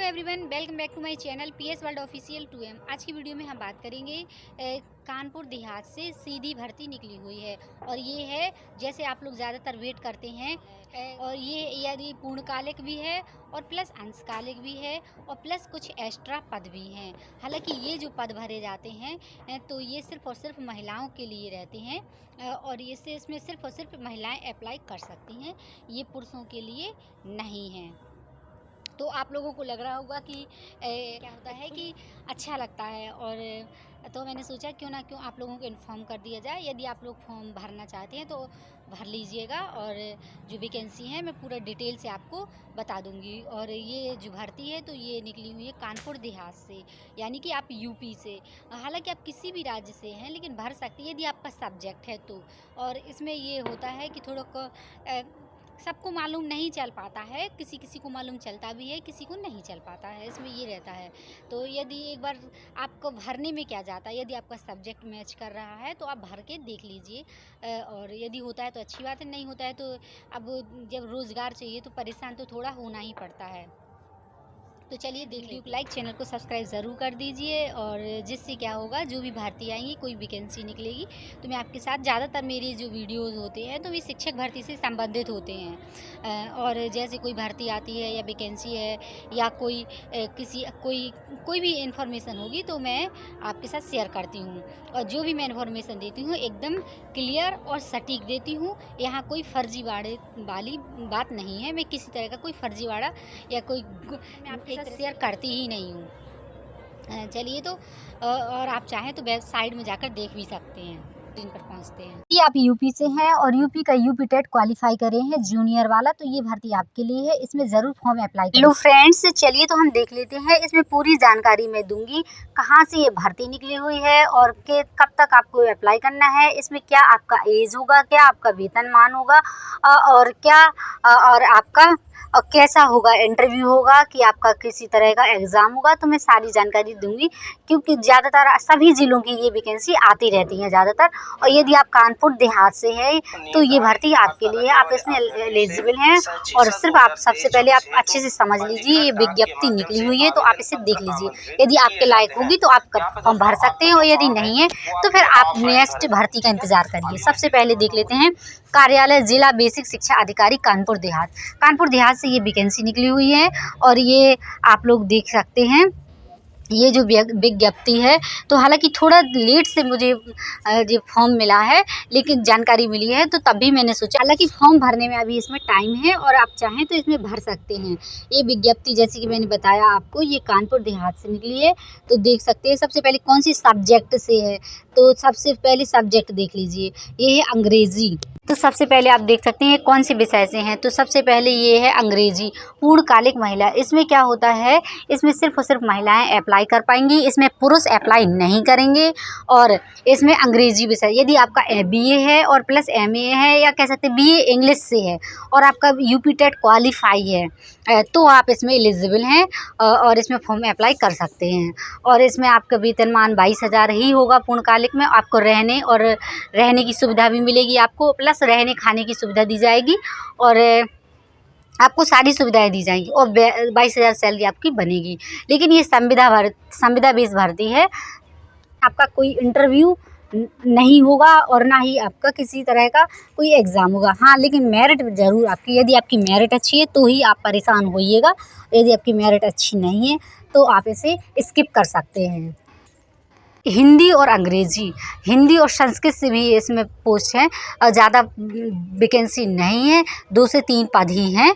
Everyone, welcome back to my channel PS world official 2M। आज की video में हम बात करेंगे कानपुर देहात से सीधी भर्ती निकली हुई है और ये है जैसे आप लोग ज़्यादातर वेट करते हैं और ये यदि पूर्णकालिक भी है और प्लस अंशकालिक भी है और प्लस कुछ एक्स्ट्रा पद भी हैं। हालांकि ये जो पद भरे जाते हैं तो ये सिर्फ़ और सिर्फ महिलाओं के लिए रहते हैं और इसमें सिर्फ़ और सिर्फ महिलाएं अप्लाई कर सकती हैं, ये पुरुषों के लिए नहीं हैं। तो आप लोगों को लग रहा होगा कि क्या होता है कि अच्छा लगता है, और तो मैंने सोचा क्यों ना क्यों आप लोगों को इन्फॉर्म कर दिया जाए। यदि आप लोग फॉर्म भरना चाहते हैं तो भर लीजिएगा और जो वैकेंसी है मैं पूरा डिटेल से आपको बता दूंगी। और ये जो भर्ती है तो ये निकली हुई है कानपुर देहात से, यानी कि आप यूपी से। हालांकि आप किसी भी राज्य से हैं लेकिन भर सकते हैं यदि आपका सब्जेक्ट है तो। और इसमें ये होता है कि थोड़ा सबको मालूम नहीं चल पाता है, किसी किसी को मालूम चलता भी है, किसी को नहीं चल पाता है, इसमें ये रहता है। तो यदि एक बार आपको भरने में क्या जाता है, यदि आपका सब्जेक्ट मैच कर रहा है तो आप भर के देख लीजिए और यदि होता है तो अच्छी बात है, नहीं होता है तो अब जब रोज़गार चाहिए तो परेशान तो थोड़ा होना ही पड़ता है। तो चलिए देख लीजिए, लाइक चैनल को सब्सक्राइब ज़रूर कर दीजिए। और जिससे क्या होगा, जो भी भर्ती आएंगी, कोई वैकेंसी निकलेगी तो मैं आपके साथ, ज़्यादातर मेरे जो वीडियोस होते हैं तो वे शिक्षक भर्ती से संबंधित होते हैं। और जैसे कोई भर्ती आती है या वैकेंसी है या कोई भी इन्फॉर्मेशन होगी तो मैं आपके साथ शेयर करती हूँ। और जो भी मैं इन्फॉर्मेशन देती हूँ एकदम क्लियर और सटीक देती हूँ। यहाँ कोई फर्जीवाड़े वाली बात नहीं है, मैं किसी तरह का कोई फर्जीवाड़ा या कोई मैं आपके साथ शेयर करती ही नहीं हूँ। चलिए तो और आप चाहें तो वेबसाइट में जाकर देख भी सकते हैं, दिन पर पहुँचते हैं। यदि आप यूपी से हैं और यूपी का यूपी टेट क्वालिफाई करे हैं जूनियर वाला, तो ये भर्ती आपके लिए है, इसमें ज़रूर फॉर्म अप्लाई करें। लो फ्रेंड्स, चलिए तो हम देख लेते हैं, इसमें पूरी जानकारी मैं दूंगी, कहाँ से ये भर्ती निकली हुई है और कब तक आपको अप्लाई करना है, इसमें क्या आपका एज होगा, क्या आपका वेतनमान होगा और क्या और आपका और कैसा होगा, इंटरव्यू होगा कि आपका किसी तरह का एग्ज़ाम होगा, तो मैं सारी जानकारी दूंगी। क्योंकि ज़्यादातर सभी ज़िलों की ये वैकेंसी आती रहती है ज़्यादातर। और यदि आप कानपुर देहात से हैं तो ये भर्ती आपके लिए, आप इसमें एलिजिबल हैं। और सिर्फ आप सबसे पहले आप अच्छे से समझ लीजिए, ये विज्ञप्ति निकली हुई है तो आप इसे देख लीजिए। यदि आपके लायक होगी तो आप फॉर्म भर सकते हैं और यदि नहीं है तो फिर आप नेक्स्ट भर्ती का इंतज़ार करिए। सबसे पहले देख लेते हैं कार्यालय जिला बेसिक शिक्षा अधिकारी कानपुर देहात। कानपुर देहात से ये वैकेंसी निकली हुई है और ये आप लोग देख सकते हैं। ये जो विज्ञप्ति है तो हालांकि थोड़ा लेट से मुझे ये फॉर्म मिला है, लेकिन जानकारी मिली है तो तब भी मैंने सोचा, हालांकि फॉर्म भरने में अभी इसमें टाइम है और आप चाहें तो इसमें भर सकते हैं। ये विज्ञप्ति जैसे कि मैंने बताया आपको, ये कानपुर देहात से निकली है तो देख सकते हैं। सबसे पहले कौन सी सब्जेक्ट से है, तो सबसे पहले सब्जेक्ट देख लीजिए, ये है अंग्रेज़ी। तो सबसे पहले आप देख सकते हैं कौन से विषय से हैं, तो सबसे पहले ये है अंग्रेजी पूर्णकालिक महिला। इसमें क्या होता है, इसमें सिर्फ और सिर्फ महिलाएं अप्लाई कर पाएंगी, इसमें पुरुष अप्लाई नहीं करेंगे। और इसमें अंग्रेजी विषय, यदि आपका BA है और प्लस MA है या कह सकते हैं BA इंग्लिश से है और आपका यूपी टेट क्वालिफाई है तो आप इसमें एलिजिबल हैं और इसमें फॉर्म अप्लाई कर सकते हैं। और इसमें आपका वेतनमान 22,000 ही होगा पूर्णकालिक में। आपको रहने की सुविधा भी मिलेगी, आपको प्लस रहने खाने की सुविधा दी जाएगी और आपको सारी सुविधाएं दी जाएंगी और 22,000 सैलरी आपकी बनेगी। लेकिन ये संविदा बेस भर्ती है, आपका कोई इंटरव्यू नहीं होगा और ना ही आपका किसी तरह का कोई एग्ज़ाम होगा। हाँ, लेकिन मेरिट ज़रूर आपकी, यदि आपकी मेरिट अच्छी है तो ही आप परेशान होइएगा, यदि आपकी मेरिट अच्छी नहीं है तो आप इसे स्किप कर सकते हैं। हिंदी और अंग्रेजी, हिंदी और संस्कृत से भी इसमें पोस्ट हैं और ज़्यादा वैकेंसी नहीं है, 2 से 3 पद ही हैं,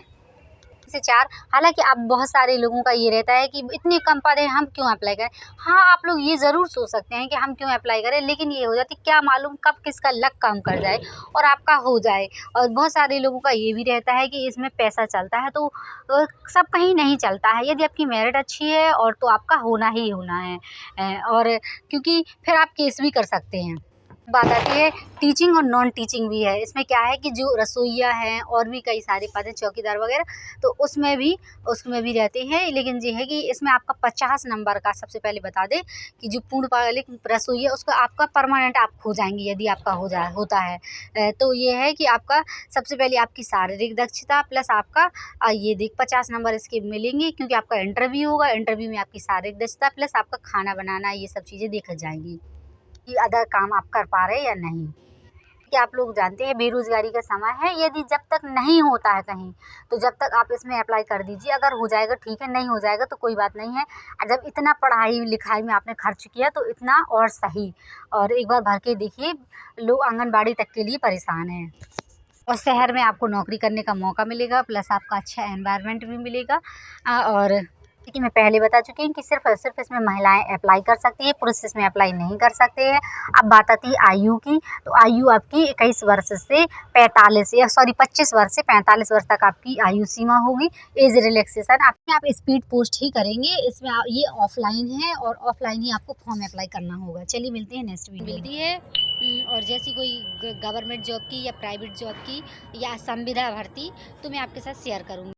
से 4। हालांकि अब बहुत सारे लोगों का ये रहता है कि इतने कम पद हैं, हम क्यों अप्लाई करें। हाँ, आप लोग ये ज़रूर सोच सकते हैं कि हम क्यों अप्लाई करें, लेकिन ये हो जाती क्या मालूम कब किसका लक काम कर जाए और आपका हो जाए। और बहुत सारे लोगों का ये भी रहता है कि इसमें पैसा चलता है, तो सब कहीं नहीं चलता है। यदि आपकी मेरिट अच्छी है और तो आपका होना ही होना है और क्योंकि फिर आप केस भी कर सकते हैं। बात आती है टीचिंग और नॉन टीचिंग भी है। इसमें क्या है कि जो रसोइया हैं और भी कई सारे पद हैं, चौकीदार वगैरह, तो उसमें भी रहते हैं। लेकिन ये है कि इसमें आपका 50 नंबर का, सबसे पहले बता दें कि जो पूर्णकालिक रसोइया उसका आपका परमानेंट आप हो जाएंगी यदि आपका होता है। तो ये है कि आपका सबसे पहले आपकी शारीरिक दक्षता प्लस आपका ये देख 50 नंबर इसके मिलेंगे, क्योंकि आपका इंटरव्यू होगा। इंटरव्यू में आपकी शारीरिक दक्षता प्लस आपका खाना बनाना, ये सब चीज़ें देखी जाएंगी कि अदर काम आप कर पा रहे हैं या नहीं। कि आप लोग जानते हैं बेरोजगारी का समय है, यदि जब तक नहीं होता है कहीं, तो जब तक आप इसमें अप्लाई कर दीजिए। अगर हो जाएगा ठीक है, नहीं हो जाएगा तो कोई बात नहीं है। जब इतना पढ़ाई लिखाई में आपने खर्च किया तो इतना और सही। और एक बार भर के देखिए, लोग आंगनबाड़ी तक के लिए परेशान हैं। और शहर में आपको नौकरी करने का मौका मिलेगा, प्लस आपका अच्छा एनवायरनमेंट भी मिलेगा। और देखिए, मैं पहले बता चुकी हूँ कि सिर्फ और सिर्फ इसमें महिलाएं अप्लाई कर सकती है, पुरुष इसमें अप्लाई नहीं कर सकते हैं। अब बात आती है आयु की, तो आयु आपकी 21 वर्ष से 25 वर्ष से 45 वर्ष तक आपकी आयु सीमा होगी। एज रिलैक्सेशन आप स्पीड पोस्ट ही करेंगे। इसमें ये ऑफलाइन है और ऑफलाइन ही आपको फॉर्म अप्लाई करना होगा। चलिए मिलते हैं नेक्स्ट वीडियो मिलती है। और जैसी कोई गवर्नमेंट जॉब की या प्राइवेट जॉब की या संविदा भर्ती, तो मैं आपके साथ शेयर करूँगी।